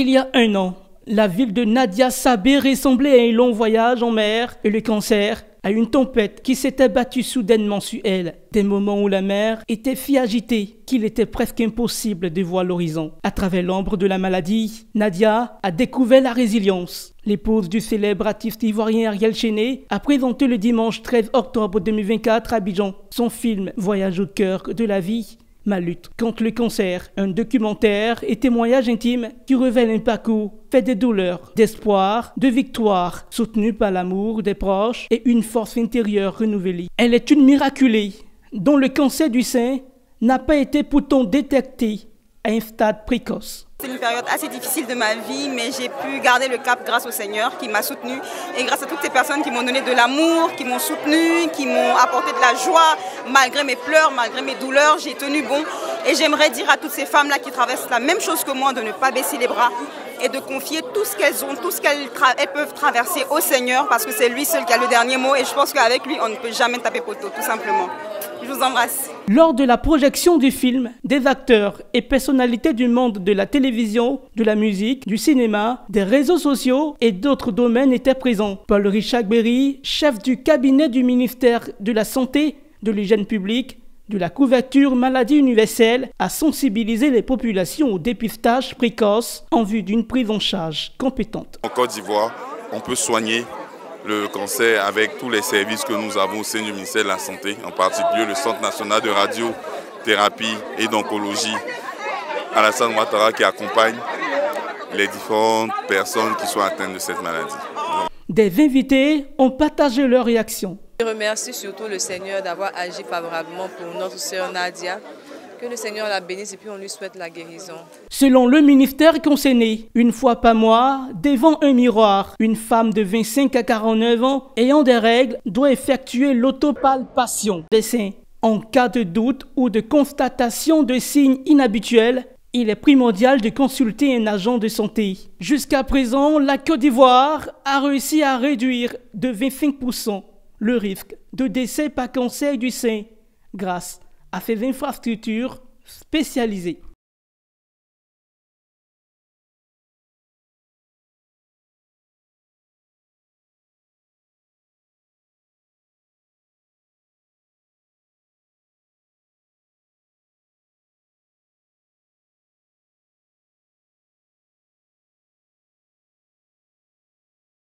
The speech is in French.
Il y a un an, la ville de Nadia Sabé ressemblait à un long voyage en mer et le cancer à une tempête qui s'était battue soudainement sur elle. Des moments où la mer était si agitée qu'il était presque impossible de voir l'horizon. À travers l'ombre de la maladie, Nadia a découvert la résilience. L'épouse du célèbre artiste ivoirien Ariel Chené a présenté le dimanche 13 octobre 2024 à Abidjan son film Voyage au cœur de la vie. Ma lutte contre le cancer, un documentaire et témoignage intime qui révèle un parcours fait de douleurs, d'espoir, de victoire, soutenu par l'amour des proches et une force intérieure renouvelée. Elle est une miraculée dont le cancer du sein n'a pas été pourtant détecté à un stade précoce. C'est une période assez difficile de ma vie, mais j'ai pu garder le cap grâce au Seigneur qui m'a soutenue et grâce à toutes ces personnes qui m'ont donné de l'amour, qui m'ont soutenue, qui m'ont apporté de la joie. Malgré mes pleurs, malgré mes douleurs, j'ai tenu bon. Et j'aimerais dire à toutes ces femmes-là qui traversent la même chose que moi de ne pas baisser les bras et de confier tout ce qu'elles ont, tout ce qu'elles peuvent traverser au Seigneur parce que c'est lui seul qui a le dernier mot et je pense qu'avec lui, on ne peut jamais taper poteau, tout simplement. Je vous embrasse. Lors de la projection du film, des acteurs et personnalités du monde de la télévision, de la musique, du cinéma, des réseaux sociaux et d'autres domaines étaient présents. Paul-Richard Berry, chef du cabinet du ministère de la Santé, de l'Hygiène publique, de la couverture maladie universelle, a sensibilisé les populations au dépistage précoce en vue d'une prise en charge compétente. En Côte d'Ivoire, on peut soigner le cancer avec tous les services que nous avons au sein du ministère de la Santé, en particulier le Centre national de radiothérapie et d'oncologie Alassane Ouattara qui accompagne les différentes personnes qui sont atteintes de cette maladie. Des invités ont partagé leurs réactions. Je remercie surtout le Seigneur d'avoir agi favorablement pour notre sœur Nadia. Que le Seigneur la bénisse et puis on lui souhaite la guérison. Selon le ministère concerné, une fois par mois, devant un miroir, une femme de 25 à 49 ans ayant des règles doit effectuer l'autopalpation des seins. En cas de doute ou de constatation de signes inhabituels, il est primordial de consulter un agent de santé. Jusqu'à présent, la Côte d'Ivoire a réussi à réduire de 25% le risque de décès par cancer du sein grâce à ces infrastructures spécialisées.